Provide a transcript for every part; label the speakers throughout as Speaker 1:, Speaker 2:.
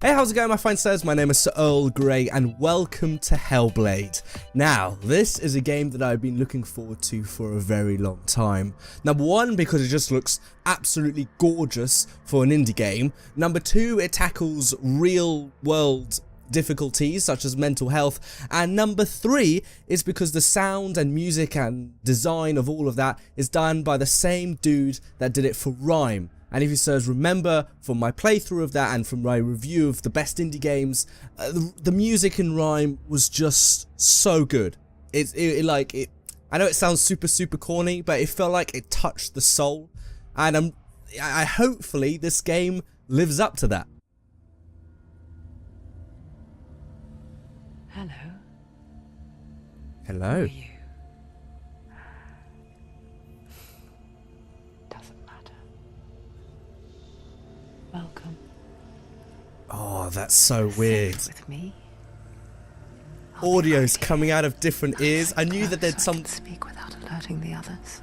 Speaker 1: Hey, how's it going, my fine sirs? My name is SirEarlGrey and welcome to Hellblade. Now, this is a game that I've been looking forward to for a very long time. Number one, because it just looks absolutely gorgeous for an indie game. Number two, it tackles real world difficulties such as mental health. And number three is because the sound and music and design of all of that is done by the same dude that did it for Rime. And if you sirs remember from my playthrough of that and from my review of the best indie games, the music in Rime was just so good. I know it sounds super corny, but it felt like it touched the soul. And I hopefully this game lives up to that.
Speaker 2: Hello.
Speaker 1: Hello.
Speaker 2: Who are you? Doesn't matter. Welcome.
Speaker 1: Oh, that's so weird.
Speaker 2: Sit with me.
Speaker 1: Audio's coming out of different ears. I knew that there'd
Speaker 2: speak without alerting the others.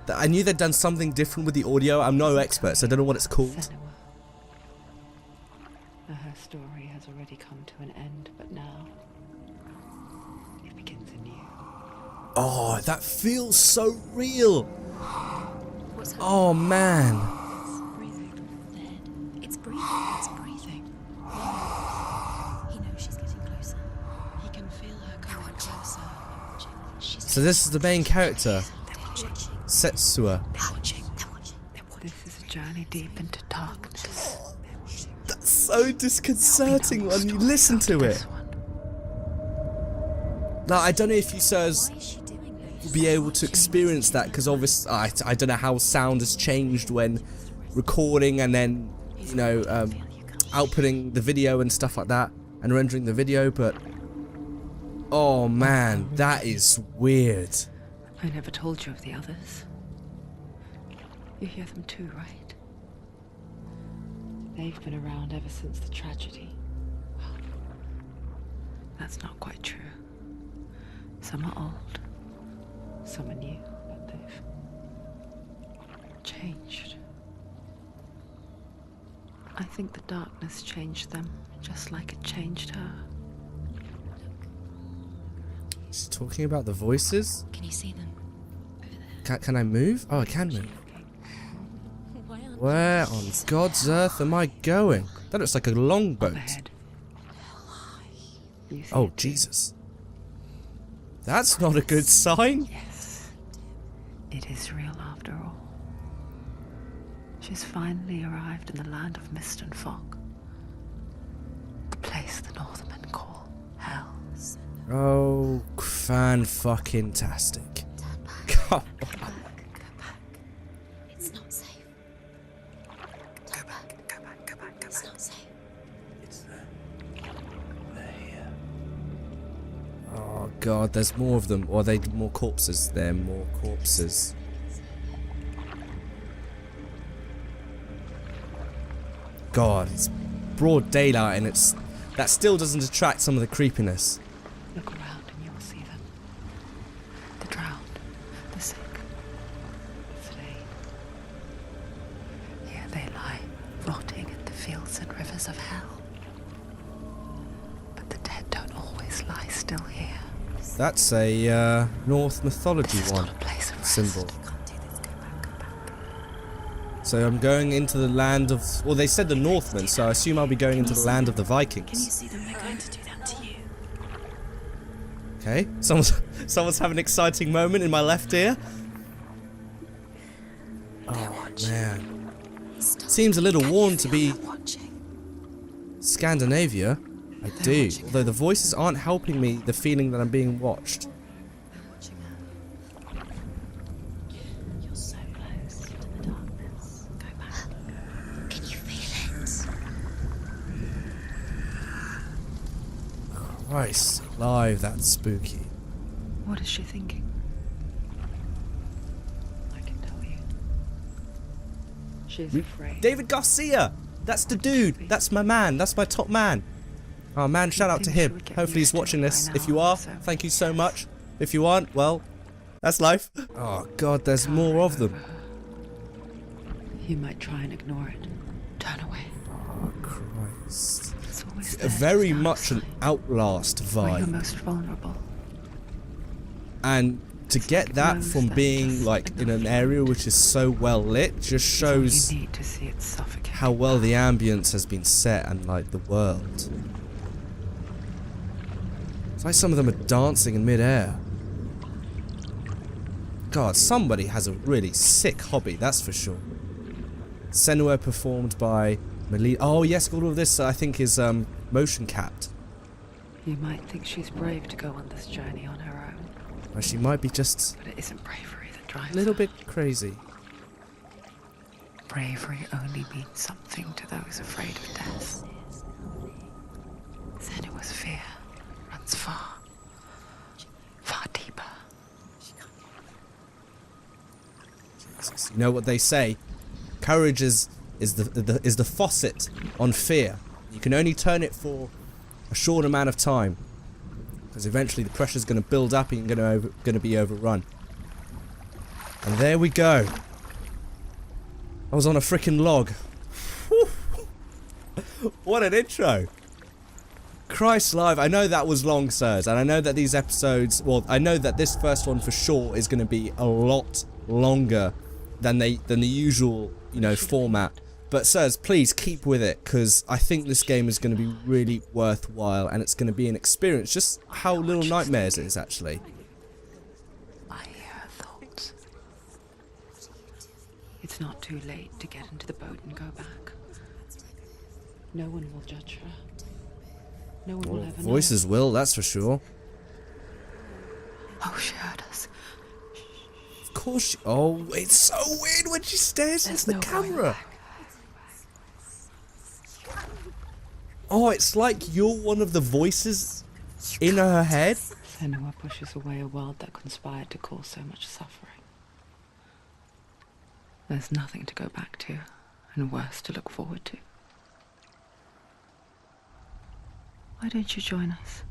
Speaker 1: I knew they'd done something different with the audio. I'm no expert, so I don't know what it's called.
Speaker 2: Her story has already come to an end, but now it begins anew.
Speaker 1: Oh, that feels so real. Oh man.
Speaker 3: It's breathing. It's breathing. He knows she's getting closer. He can feel her coming closer.
Speaker 1: So this is the main character, Setsua.
Speaker 2: This is a journey deep into darkness.
Speaker 1: That's so disconcerting when you listen to it. Now, I don't know if you sirs will be able to experience that, because obviously I don't know how sound has changed when recording and then, you know, outputting the video and stuff like that and rendering the video, but oh man, that is weird.
Speaker 2: I never told you of the others. You hear them too, right? They've been around ever since the tragedy. Well, that's not quite true. Some are old, some are new, but they've changed. I think the darkness changed them, just like it changed her.
Speaker 1: Is he talking about the voices?
Speaker 3: Can you see them? Over there.
Speaker 1: Can I move? Oh, I can move. Where on God's earth am I going? That looks like a longboat. Oh, Jesus. That's not a good sign.
Speaker 2: Yes, it is real after all. She's finally arrived in the land of mist and fog. The place the Northmen call Hell.
Speaker 1: Oh, fan-fucking-tastic. Come on.
Speaker 3: Go back. It's not safe. Go back. It's not safe.
Speaker 4: They're here.
Speaker 1: Oh God, there's more of them. Or are they more corpses? They're more corpses. God, it's broad daylight and that still doesn't detract some of the creepiness.
Speaker 2: Look around and you'll see them. The drowned, the sick, the slain. Here they lie, rotting in the fields and rivers of hell. But the dead don't always lie still here.
Speaker 1: That's a Norse mythology
Speaker 2: It's
Speaker 1: one
Speaker 2: not a place of rest.
Speaker 1: symbol.
Speaker 3: You can't do this. Go back.
Speaker 1: So I'm going into the land of, well, they said the Northmen, so I assume I'll be going into the land of the
Speaker 3: Can you
Speaker 1: Vikings.
Speaker 3: see them? They're going to do that to you.
Speaker 1: Okay, someone's having an exciting moment in my left ear. Oh man, seems a little worn to be Scandinavia. I do, although the voices aren't helping me the feeling that I'm being watched.
Speaker 3: They're watching her. You're so close to the darkness. Go back. Can you feel it?
Speaker 1: Christ alive, that's spooky.
Speaker 2: What is she thinking? I can tell you. She's afraid.
Speaker 1: David Garcia! That's the dude! That's my man, that's my top man. Oh man, shout out to him. Hopefully he's watching this. If you are, thank you so much. If you aren't, well, that's life. Oh God, there's more of them.
Speaker 2: You might try and ignore it. Turn away.
Speaker 1: Oh Christ.
Speaker 2: It's always there,
Speaker 1: very
Speaker 2: just
Speaker 1: much an
Speaker 2: outside,
Speaker 1: Outlast
Speaker 2: where you're
Speaker 1: vibe.
Speaker 2: most vulnerable.
Speaker 1: And to
Speaker 2: It's
Speaker 1: get
Speaker 2: like it
Speaker 1: that
Speaker 2: knows
Speaker 1: from
Speaker 2: that
Speaker 1: being
Speaker 2: just
Speaker 1: like in an
Speaker 2: enough
Speaker 1: area which is so well lit just
Speaker 2: It's all
Speaker 1: shows
Speaker 2: you need to see it suffocate.
Speaker 1: how well the ambience has been set and like the world. It's like some of them are dancing in midair. God, somebody has a really sick hobby, that's for sure. Senua performed by Melina. Oh yes, all of this I think is motion capped.
Speaker 2: You might think she's brave to go on this journey on her own,
Speaker 1: Or she might be just
Speaker 2: but it isn't bravery that drives
Speaker 1: a little
Speaker 2: her.
Speaker 1: bit crazy.
Speaker 2: Bravery only means something to those afraid of death. Senua's fear runs far, far deeper.
Speaker 1: You know what they say? Courage is the faucet on fear. You can only turn it for a short amount of time, because eventually the pressure's going to build up and you're going to be overrun. And there we go. I was on a freaking log. What an intro! Christ alive, I know that was long, sirs, and I know that these episodes, well, I know that this first one for sure is going to be a lot longer than the usual, you know, format. But sirs, please keep with it, because I think this game is going to be really worthwhile, and it's going to be an experience. Just how Little Nightmares is, actually.
Speaker 2: I hear her thoughts. It's not too late to get into the boat and go back. No one will judge her. No one will ever know.
Speaker 1: Voices will, that's for sure.
Speaker 2: Oh, she heard us.
Speaker 1: Of course she... Oh, it's so weird when she stares into the
Speaker 2: no going
Speaker 1: camera.
Speaker 2: back.
Speaker 1: Oh, it's like you're one of the voices in her head.
Speaker 2: Senua pushes away a world that conspired to cause so much suffering. There's nothing to go back to, and worse to look forward to. Why don't you join us?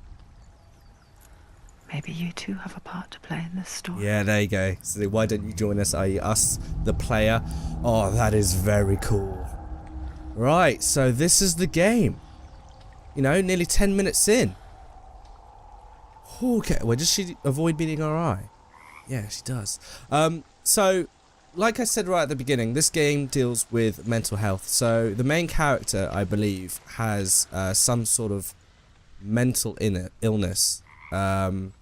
Speaker 2: Maybe you too have a part to play in this story.
Speaker 1: Yeah, there you go. So why don't you join us, i.e. us, the player? Oh, that is very cool. Right, so this is the game. You know, nearly 10 minutes in. Okay, well, does she avoid beating her eye? Yeah, she does. So, like I said right at the beginning, this game deals with mental health. So, the main character, I believe, has some sort of mental illness. Can't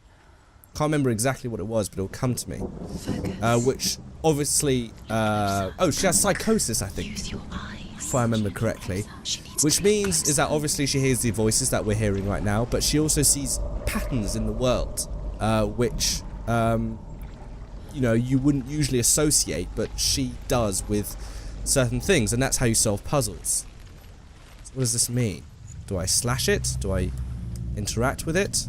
Speaker 1: remember exactly what it was, but it'll come to me. Which, obviously... oh, she has psychosis, I think.
Speaker 3: Use your eyes.
Speaker 1: If I remember correctly. Which means is that obviously she hears the voices that we're hearing right now, but she also sees patterns in the world, which, you know, you wouldn't usually associate, but she does with certain things, and that's how you solve puzzles. So what does this mean? Do I slash it? Do I interact with it?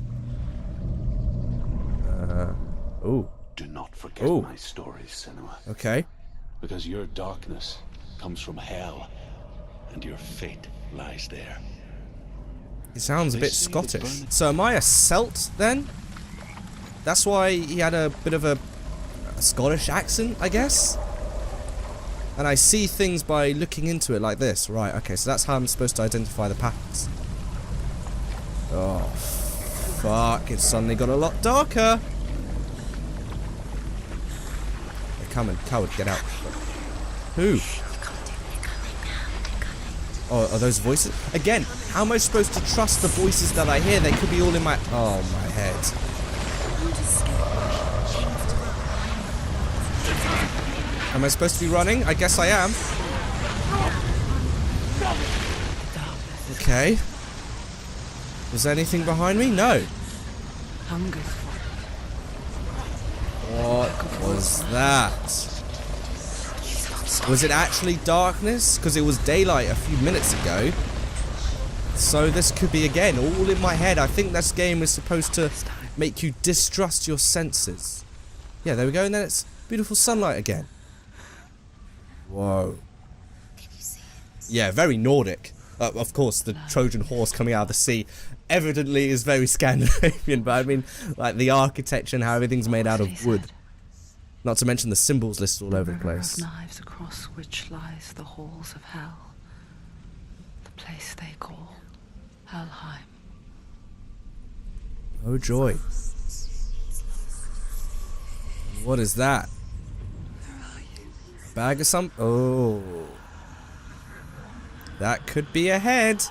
Speaker 1: Oh.
Speaker 4: Do not forget my stories, Senua.
Speaker 1: Okay.
Speaker 4: Because your darkness comes from hell, and your fate lies there.
Speaker 1: He sounds a bit Scottish. So am I a Celt then? That's why he had a bit of a Scottish accent, I guess? And I see things by looking into it like this. Right, okay, so that's how I'm supposed to identify the patterns. Oh, fuck, it's suddenly got a lot darker. They're coming, coward, get out. Who? Oh, are those voices? Again, how am I supposed to trust the voices that I hear? They could be all in my... Oh, my head. Am I supposed to be running? I guess I am. Okay. Was there anything behind me? No. What was that? Was it actually darkness? Because it was daylight a few minutes ago. So this could be, again, all in my head. I think this game is supposed to make you distrust your senses. Yeah, there we go. And then it's beautiful sunlight again. Whoa. Yeah, very Nordic. Of course, the Trojan horse coming out of the sea evidently is very Scandinavian, but I mean, like the architecture and how everything's made out of wood. Not to mention the symbols listed all over the place.
Speaker 2: Knives across which lies the halls of hell. The place they call Helheim.
Speaker 1: Oh joy. What is that? A bag of some... Oh. That could be a head.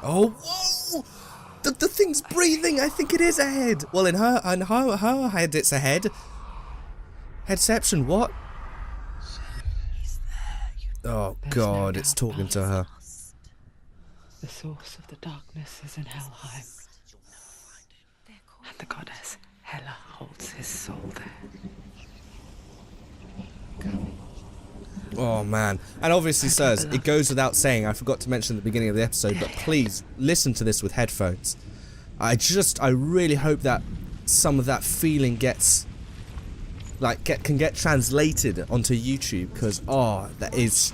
Speaker 1: Oh, whoa! The thing's breathing. I think it is a head. Well, in her head, it's a head. Headception. What? Oh God, it's talking to her.
Speaker 2: The source of the darkness is in Helheim, and the goddess Hela holds his soul there.
Speaker 1: Oh man, and obviously, sirs, it goes without saying, I forgot to mention at the beginning of the episode, but please listen to this with headphones. I really hope that some of that feeling gets, like, can get translated onto YouTube, because that is,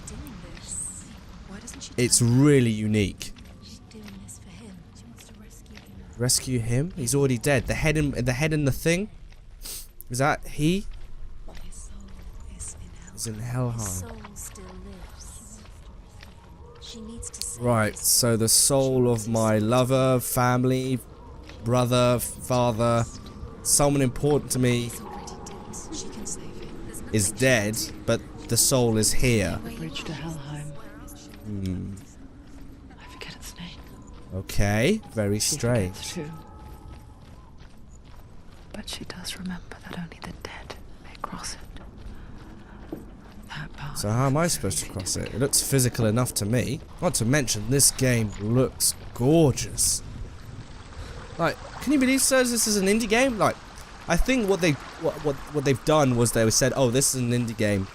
Speaker 1: it's really unique.
Speaker 3: She's doing this for him. She wants to rescue him.
Speaker 1: Rescue him? He's already dead. The head in the thing? Is that he?
Speaker 3: His soul is in hell.
Speaker 1: Is in Helheim.
Speaker 3: His soul still lives. She needs to save
Speaker 1: Right,
Speaker 3: his
Speaker 1: so the soul of my lover, family, brother, father, someone important to me
Speaker 3: He's already dead. She can save him. There's nothing
Speaker 1: is dead, but the soul is here.
Speaker 2: The bridge to Helheim. I forget its name.
Speaker 1: Okay, very
Speaker 2: She
Speaker 1: strange.
Speaker 2: forgets too. But she does remember that only the dead may cross it. That part
Speaker 1: So how am I
Speaker 2: is
Speaker 1: supposed to
Speaker 2: very
Speaker 1: cross it? It
Speaker 2: difficult.
Speaker 1: looks physical enough to me. Not to mention, this game looks gorgeous. Like, can you believe, sirs, this is an indie game? Like, I think what they've done was they said, oh, this is an indie game,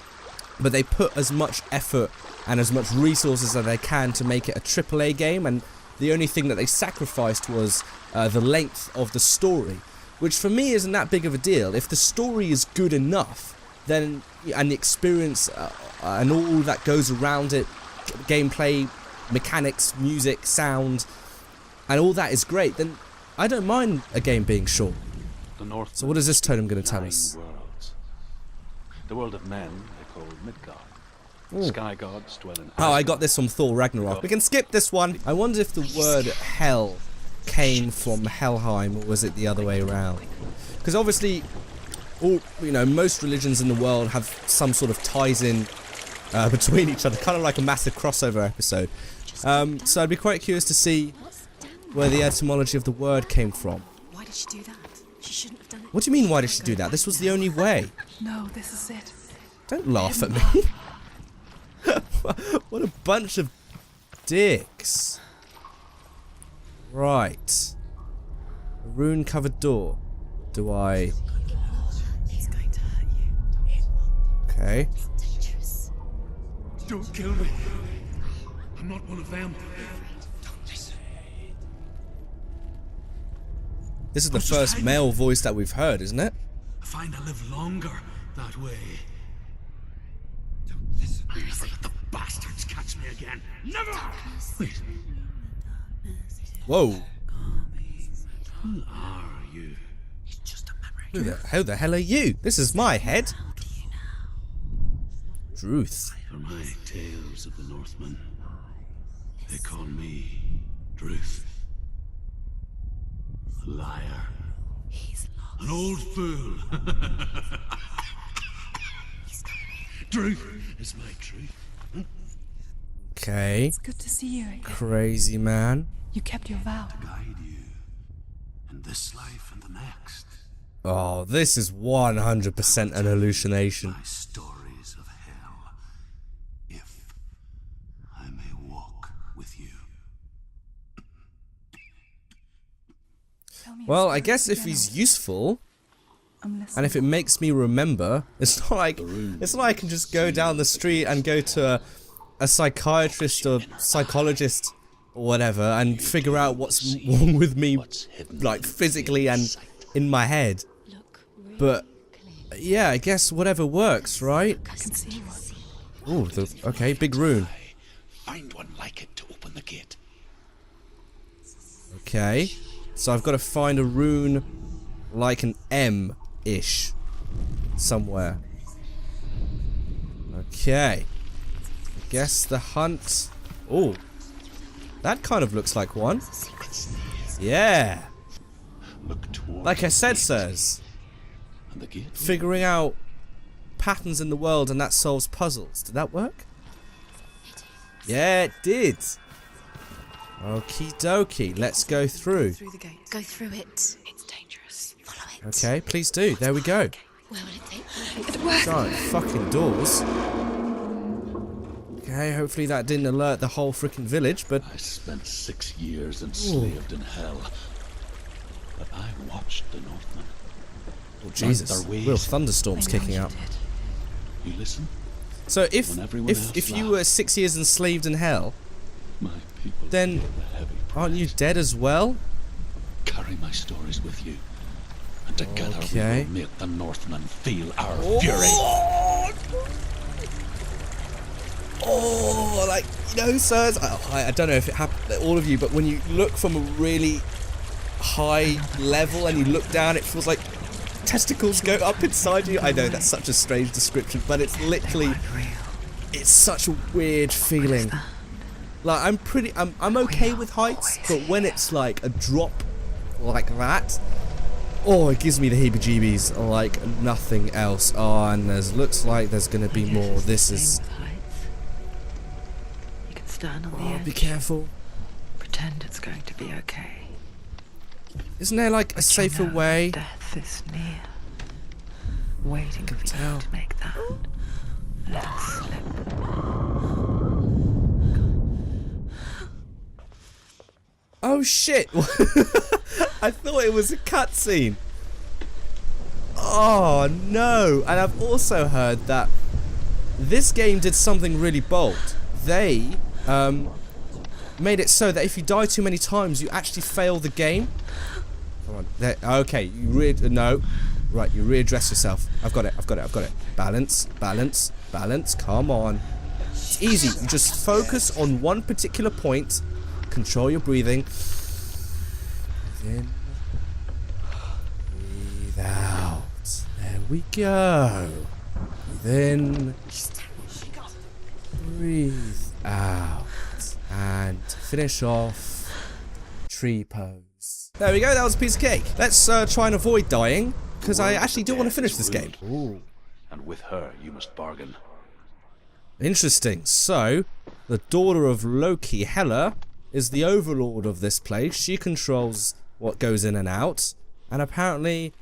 Speaker 1: but they put as much effort and as much resources as they can to make it a AAA game, and the only thing that they sacrificed was the length of the story, which for me isn't that big of a deal. If the story is good enough, then, and the experience and all that goes around it, gameplay, mechanics, music, sound, and all that is great, then I don't mind a game being short.
Speaker 4: The North.
Speaker 1: So what is this totem going to tell
Speaker 4: 9
Speaker 1: us?
Speaker 4: worlds. The world of men they call Midgard.
Speaker 1: Ooh.
Speaker 4: Sky gods dwell in.
Speaker 1: Oh, I got this from Thor Ragnarok. We can skip this one. I wonder if the word hell came from Helheim, or was it the other way around? Because obviously, most religions in the world have some sort of ties in between each other, kind of like a massive crossover episode. So I'd be quite curious to see where the etymology of the word came from.
Speaker 3: Why did she do that? She shouldn't have done it.
Speaker 1: What do you mean, why did she do that? This was the only way.
Speaker 2: No, this is it.
Speaker 1: Don't laugh at me. What a bunch of dicks. Right. A rune-covered door. Do I...
Speaker 3: He's going to hurt you.
Speaker 1: Okay.
Speaker 3: Dangerous.
Speaker 5: Don't kill me. I'm not one of them.
Speaker 1: This is the first male voice that we've heard, isn't it?
Speaker 5: I find I live longer that way. Never let the bastards catch me again. Never! Wait,
Speaker 1: Whoa.
Speaker 5: who are you? It's just a memory.
Speaker 1: Who the hell are you? This is my head. Druth.
Speaker 5: For my tales of the Northmen, they call me Druth. A liar.
Speaker 3: He's lost.
Speaker 5: An old fool. Truth is my truth.
Speaker 1: Okay.
Speaker 6: It's good to see you again.
Speaker 1: Crazy man.
Speaker 6: You kept your vow.
Speaker 5: Guide you in this life and the next.
Speaker 1: Oh, this is 100% an hallucination.
Speaker 5: My stories of hell, if I may walk with you.
Speaker 6: Tell me
Speaker 1: Well,
Speaker 6: your
Speaker 1: I
Speaker 6: story
Speaker 1: guess if
Speaker 6: again,
Speaker 1: he's
Speaker 6: or
Speaker 1: useful,
Speaker 6: I'm listening.
Speaker 1: and if it makes me remember, it's not like I can just go down the street and go to a psychiatrist or psychologist or whatever and figure out what's wrong with me, like physically and in my head.
Speaker 3: Look, really
Speaker 1: But
Speaker 3: clear.
Speaker 1: yeah, I guess whatever works, right?
Speaker 6: I can see one.
Speaker 1: Ooh, okay, big rune.
Speaker 4: Find one like it to open the gate.
Speaker 1: Okay, so I've got to find a rune like an M-ish. somewhere. Okay. I guess the hunt... Oh. That kind of looks like one. Yeah.
Speaker 4: Look toward
Speaker 1: Like I said,
Speaker 4: the
Speaker 1: sirs.
Speaker 4: and the gate.
Speaker 1: Figuring out patterns in the world and that solves puzzles. Did that work? Yeah, it did. Okie dokie. Let's go through.
Speaker 3: Through the gate.
Speaker 6: Go through it.
Speaker 3: It's dangerous.
Speaker 6: Follow it.
Speaker 1: Okay, please do. There we go.
Speaker 6: Where will it take me?
Speaker 1: Giant fucking doors. Okay, hopefully that didn't alert the whole freaking village, but...
Speaker 4: I spent 6 years enslaved in hell. But I watched the Northmen.
Speaker 1: Oh, Jesus.
Speaker 4: Their ways.
Speaker 1: Real thunderstorms kicking up.
Speaker 4: You listen?
Speaker 1: So if
Speaker 4: When everyone else
Speaker 1: if you
Speaker 4: laughed.
Speaker 1: were 6 years enslaved in hell,
Speaker 4: My people
Speaker 1: Then
Speaker 4: paid the heavy
Speaker 1: aren't you
Speaker 4: price.
Speaker 1: dead as well?
Speaker 4: Carry my stories with you. And together
Speaker 1: Okay.
Speaker 4: we will make the Northmen feel our fury.
Speaker 1: Oh, like, you know, sirs, I don't know if it happened to all of you, but when you look from a really high level and you look down, it feels like testicles go up inside you. I know that's such a strange description, but it's literally, it's such a weird feeling. Like, I'm okay with heights, but when it's like a drop like that, oh, it gives me the heebie-jeebies like nothing else. Oh, and looks like there's gonna be more. This is...
Speaker 2: You can stand on the
Speaker 1: Oh,
Speaker 2: edge.
Speaker 1: be careful.
Speaker 2: Pretend it's going to be okay.
Speaker 1: Isn't there like a safer
Speaker 2: You know
Speaker 1: way?
Speaker 2: Death is near. Waiting for you
Speaker 1: tell.
Speaker 2: to make that little slip.
Speaker 1: Oh shit! I thought it was a cutscene. Oh no! And I've also heard that this game did something really bold. They made it so that if you die too many times, you actually fail the game. Come on. There, okay, you no. Right, you readdress yourself. I've got it. Balance, balance, balance. Come on. It's easy. You just focus on one particular point. Control your breathing. Breathe in. Breathe out. There we go. Breathe in. Breathe out. And finish off. Tree pose. There we go. That was a piece of cake. Let's try and avoid dying, because I actually do want to finish this game. Ooh.
Speaker 4: And with her you must bargain.
Speaker 1: Interesting. So, the daughter of Loki, Hela, is the overlord of this place. She controls what goes in and out. And apparently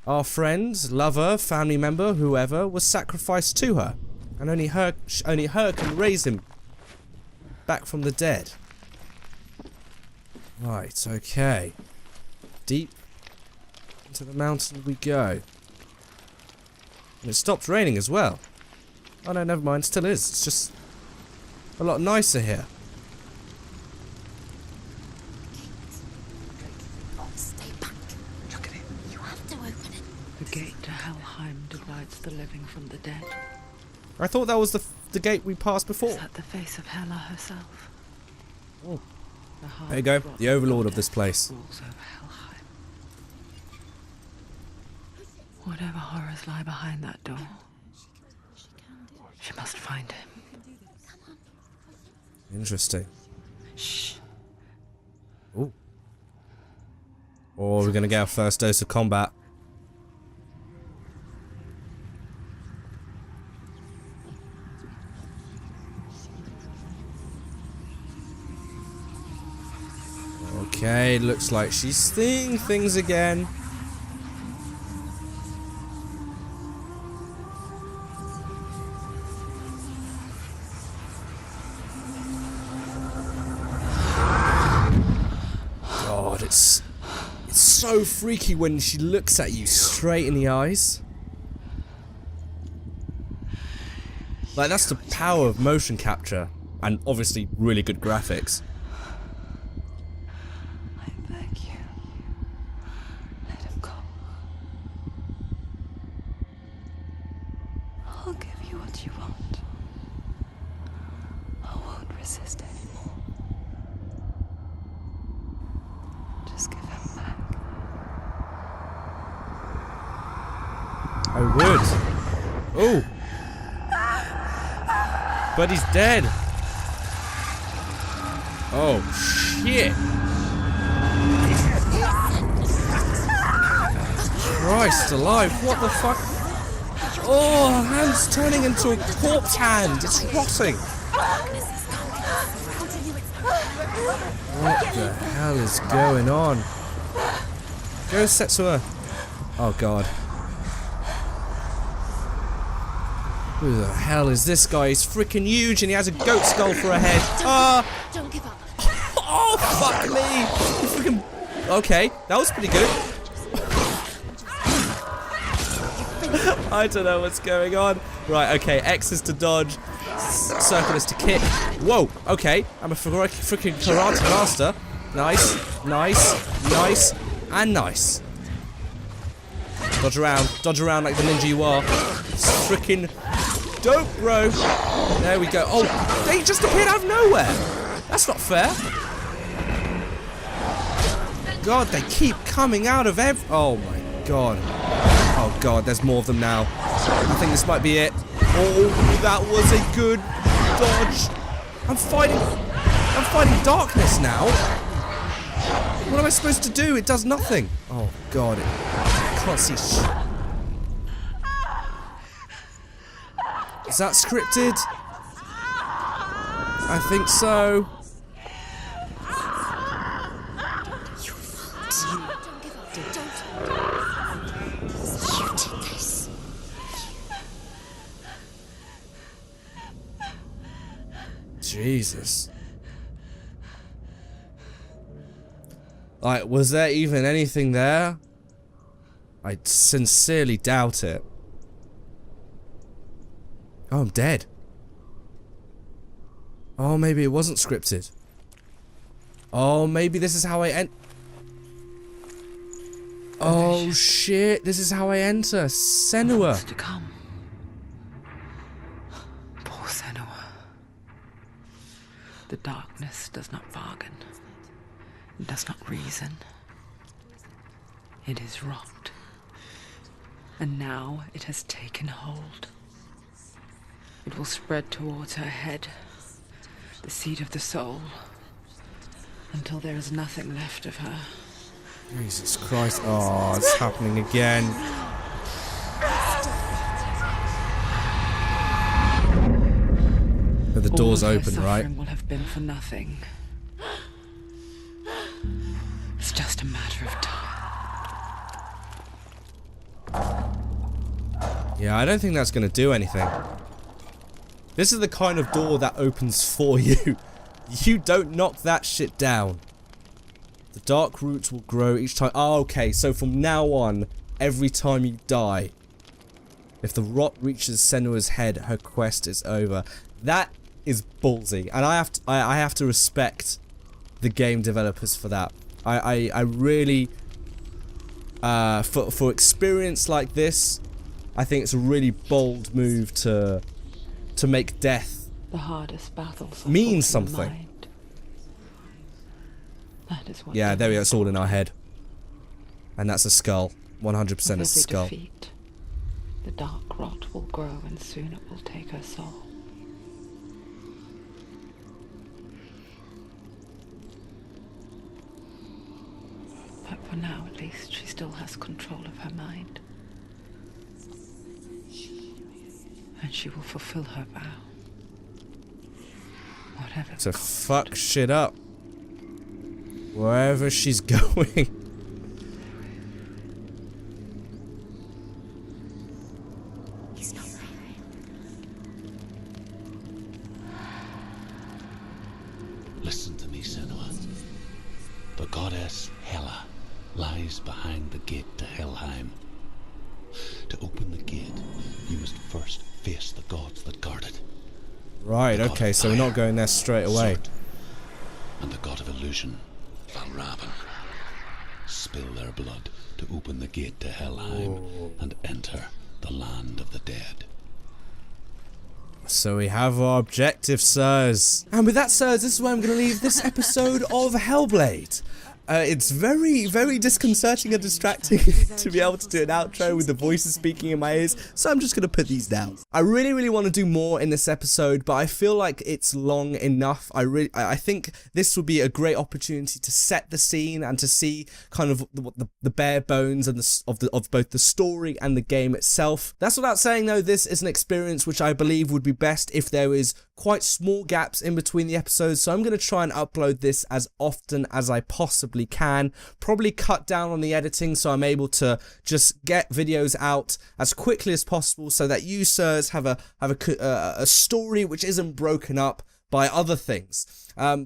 Speaker 1: our friend, lover, family member, whoever, was sacrificed to her. And only her can raise him back from the dead. Right, okay. Deep into the mountain we go. And it stopped raining as well. Oh no, never mind, still is. It's just a lot nicer here.
Speaker 6: Stay back. Look at it. You have to open it.
Speaker 2: The gate to Helheim divides the living from the dead.
Speaker 1: I thought that was the gate we passed before.
Speaker 2: Is that the face of Hela herself?
Speaker 1: Oh.
Speaker 2: The heart
Speaker 1: There you go,
Speaker 2: brought
Speaker 1: the overlord of
Speaker 2: death
Speaker 1: this place.
Speaker 2: rules over Helheim. Whatever horrors lie behind that door, she must find him.
Speaker 1: Interesting.
Speaker 2: Shh.
Speaker 1: Ooh. Oh, we're gonna get our first dose of combat. Okay, looks like she's seeing things again. God, it's so freaky when she looks at you straight in the eyes. Like, that's the power of motion capture, and obviously really good graphics.
Speaker 6: I beg you. Let him go. I'll give you what you want. I won't resist anymore. Just give him back.
Speaker 1: I would. Oh. But he's dead. Oh, shit. Christ alive, what the fuck? Oh, her hand's turning into a corpse hand. It's rotting. What the hell is going on? Go Setsuo. Oh god. Who the hell is this guy? He's freaking huge and he has a goat skull for a head. Ah!
Speaker 6: Don't give up.
Speaker 1: Oh, fuck me! You freaking... Okay, that was pretty good. I don't know what's going on. Right, okay, X is to dodge, circle is to kick. Whoa, okay, I'm a freaking karate master. Nice, nice, nice, and nice. Dodge around like the ninja you are. It's freaking dope, bro. There we go. Oh, they just appeared out of nowhere. That's not fair. God, they keep coming out of oh my god. Oh god, there's more of them now. I think this might be it. Oh, that was a good dodge. I'm fighting darkness now. What am I supposed to do? It does nothing. Oh god, I can't see shit. Is that scripted? I think so. Jesus. Like, was there even anything there? I sincerely doubt it. Oh, I'm dead. Oh, maybe it wasn't scripted. Oh, maybe this is how I Oh, shit. This is how I enter. Senua.
Speaker 2: What's to come? Poor Senua. The darkness does not bargain. It does not reason. It is rot. And now it has taken hold. It will spread towards her head, the seat of the soul, until there is nothing left of her.
Speaker 1: Jesus Christ. Oh, it's happening again. But the door's open, right?
Speaker 2: Will have been for nothing. It's just a matter of time.
Speaker 1: Yeah, I don't think that's going to do anything. This is the kind of door that opens for you. You don't knock that shit down. The dark roots will grow each time. Oh, okay, so from now on, every time you die, if the rot reaches Senua's head, her quest is over. That is ballsy, and I have to respect the game developers for that. I really, for experience like this, I think it's a really bold move to make death
Speaker 2: the hardest battles
Speaker 1: mean something.
Speaker 2: That is what
Speaker 1: yeah, there we go. It's all in our head, and that's a skull. 100% a skull.
Speaker 2: Defeat, the dark rot will grow, and soon it will take her soul. But for now, at least, she still has control of her mind. And she will fulfill her vow. Whatever.
Speaker 1: To fuck shit up. Wherever she's going.
Speaker 6: He's not there.
Speaker 4: Listen to me, Senua. The goddess Hela lies behind the gate to Helheim. To open the gate, you must first face the gods that guard it.
Speaker 1: Right, okay, so we're not going there straight away.
Speaker 4: And the god of illusion, Valravan. Spill their blood to open the gate to Helheim and enter the land of the dead.
Speaker 1: So we have our objective, sirs. And with that, sirs, this is where I'm going to leave this episode of Hellblade. It's very, very disconcerting and distracting to be able to do an outro with the voices speaking in my ears, so I'm just going to put these down. I really want to do more in this episode, but I feel like it's long enough. I think this would be a great opportunity to set the scene and to see kind of the bare bones and of both the story and the game itself. That's without saying though, this is an experience which I believe would be best if there is quite small gaps in between the episodes, so I'm going to try and upload this as often as I possibly can. Probably cut down on the editing so I'm able to just get videos out as quickly as possible so that you sirs have a story which isn't broken up by other things.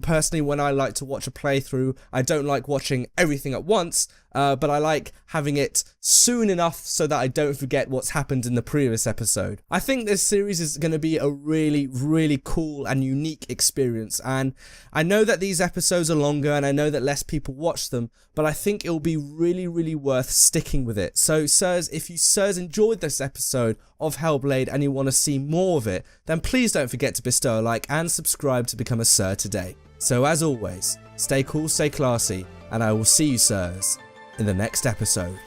Speaker 1: Personally, when I like to watch a playthrough, I don't like watching everything at once, but I like having it soon enough so that I don't forget what's happened in the previous episode. I think this series is going to be a really cool and unique experience, and I know that these episodes are longer and I know that less people watch them, but I think it'll be really worth sticking with it. So sirs, if you sirs enjoyed this episode of Hellblade and you want to see more of it, then please don't forget to bestow a like and subscribe to become a sir today. So as always, stay cool, stay classy, and I will see you sirs in the next episode.